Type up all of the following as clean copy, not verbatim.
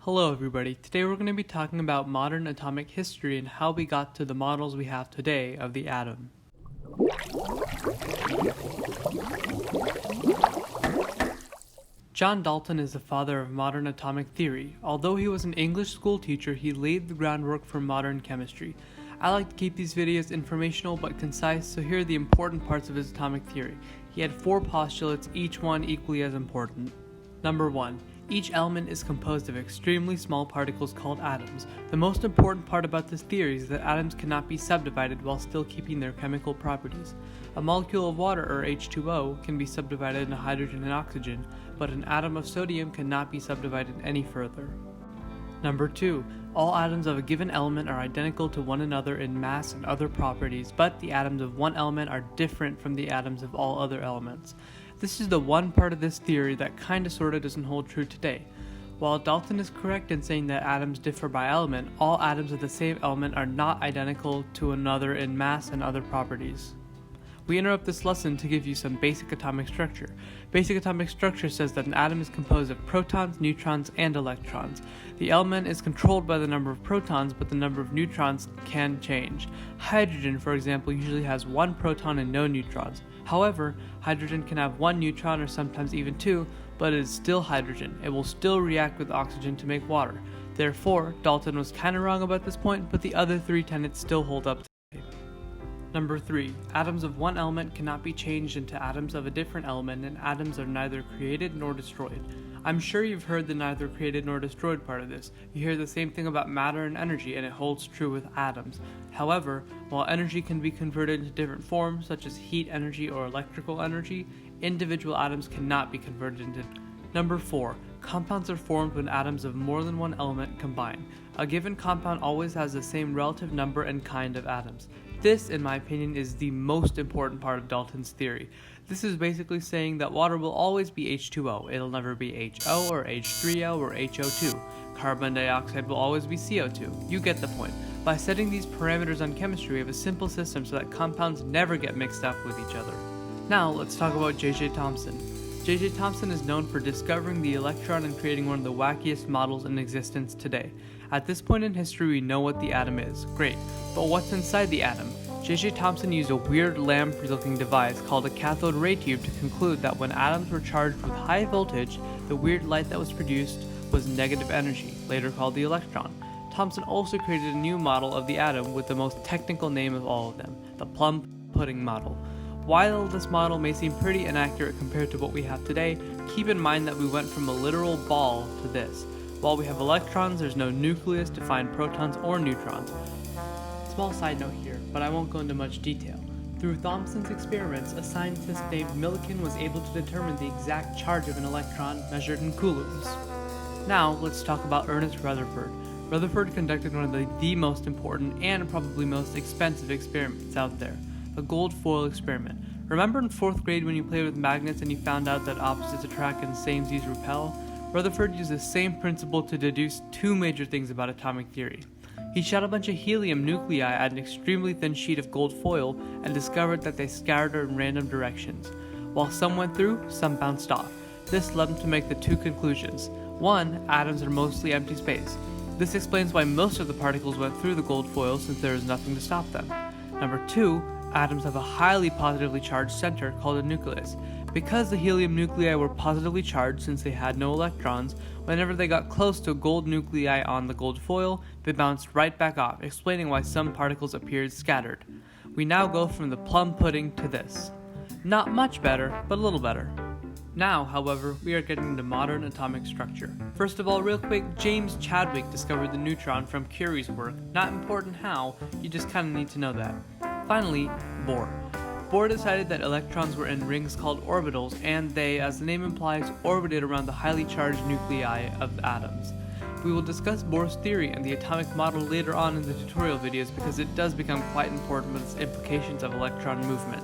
Hello everybody, today we're going to be talking about modern atomic history and how we got to the models we have today of the atom. John Dalton is the father of modern atomic theory. Although he was an English school teacher, he laid the groundwork for modern chemistry. I like to keep these videos informational but concise, so here are the important parts of his atomic theory. He had 4 postulates, each one equally as important. Number 1. Each element is composed of extremely small particles called atoms. The most important part about this theory is that atoms cannot be subdivided while still keeping their chemical properties. A molecule of water, or H2O, can be subdivided into hydrogen and oxygen, but an atom of sodium cannot be subdivided any further. Number 2. All atoms of a given element are identical to one another in mass and other properties, but the atoms of one element are different from the atoms of all other elements. This is the one part of this theory that kinda sorta doesn't hold true today. While Dalton is correct in saying that atoms differ by element, all atoms of the same element are not identical to another in mass and other properties. We interrupt this lesson to give you some basic atomic structure. Basic atomic structure says that an atom is composed of protons, neutrons, and electrons. The element is controlled by the number of protons, but the number of neutrons can change. Hydrogen, for example, usually has 1 proton and no neutrons. However, hydrogen can have 1 neutron or sometimes even 2, but it is still hydrogen. It will still react with oxygen to make water. Therefore, Dalton was kinda wrong about this point, but the other 3 tenets still hold up. Number 3. Atoms of one element cannot be changed into atoms of a different element, and atoms are neither created nor destroyed. I'm sure you've heard the neither created nor destroyed part of this. You hear the same thing about matter and energy, and it holds true with atoms. However, while energy can be converted into different forms, such as heat energy or electrical energy, individual atoms cannot be converted into. Number 4. Compounds are formed when atoms of more than one element combine. A given compound always has the same relative number and kind of atoms. This, in my opinion, is the most important part of Dalton's theory. This is basically saying that water will always be H2O. It'll never be HO or H3O or HO2. Carbon dioxide will always be CO2. You get the point. By setting these parameters on chemistry, we have a simple system so that compounds never get mixed up with each other. Now, let's talk about J.J. Thompson. J.J. Thompson is known for discovering the electron and creating one of the wackiest models in existence today. At this point in history, we know what the atom is. Great. But what's inside the atom? J.J. Thompson used a weird lamp-looking device called a cathode ray tube to conclude that when atoms were charged with high voltage, the weird light that was produced was negative energy, later called the electron. Thompson also created a new model of the atom with the most technical name of all of them, the plum pudding model. While this model may seem pretty inaccurate compared to what we have today, keep in mind that we went from a literal ball to this. While we have electrons, there's no nucleus to find protons or neutrons. Small side note here, but I won't go into much detail. Through Thomson's experiments, a scientist named Millikan was able to determine the exact charge of an electron measured in coulombs. Now, let's talk about Ernest Rutherford. Rutherford conducted one of the most important and probably most expensive experiments out there, the gold foil experiment. Remember in 4th grade when you played with magnets and you found out that opposites attract and samesies repel? Rutherford used the same principle to deduce 2 major things about atomic theory. He shot a bunch of helium nuclei at an extremely thin sheet of gold foil and discovered that they scattered in random directions. While some went through, some bounced off. This led him to make the 2 conclusions. 1. Atoms are mostly empty space. This explains why most of the particles went through the gold foil since there is nothing to stop them. Number 2. Atoms have a highly positively charged center called a nucleus. Because the helium nuclei were positively charged since they had no electrons, whenever they got close to a gold nuclei on the gold foil, they bounced right back off, explaining why some particles appeared scattered. We now go from the plum pudding to this. Not much better, but a little better. Now, however, we are getting into modern atomic structure. First of all, real quick, James Chadwick discovered the neutron from Curie's work. Not important how, you just kinda need to know that. Finally, Bohr. Bohr decided that electrons were in rings called orbitals, and they, as the name implies, orbited around the highly charged nuclei of atoms. We will discuss Bohr's theory and the atomic model later on in the tutorial videos because it does become quite important with its implications of electron movement.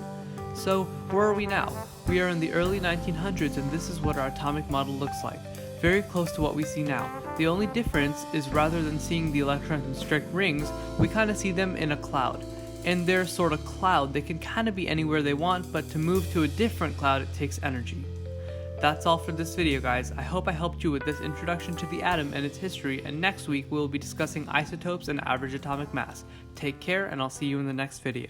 So, where are we now? We are in the early 1900s and this is what our atomic model looks like. Very close to what we see now. The only difference is rather than seeing the electrons in strict rings, we kinda see them in a cloud. In their sort of cloud, they can kind of be anywhere they want, but to move to a different cloud, it takes energy. That's all for this video, guys. I hope I helped you with this introduction to the atom and its history, and next week we will be discussing isotopes and average atomic mass. Take care, and I'll see you in the next video.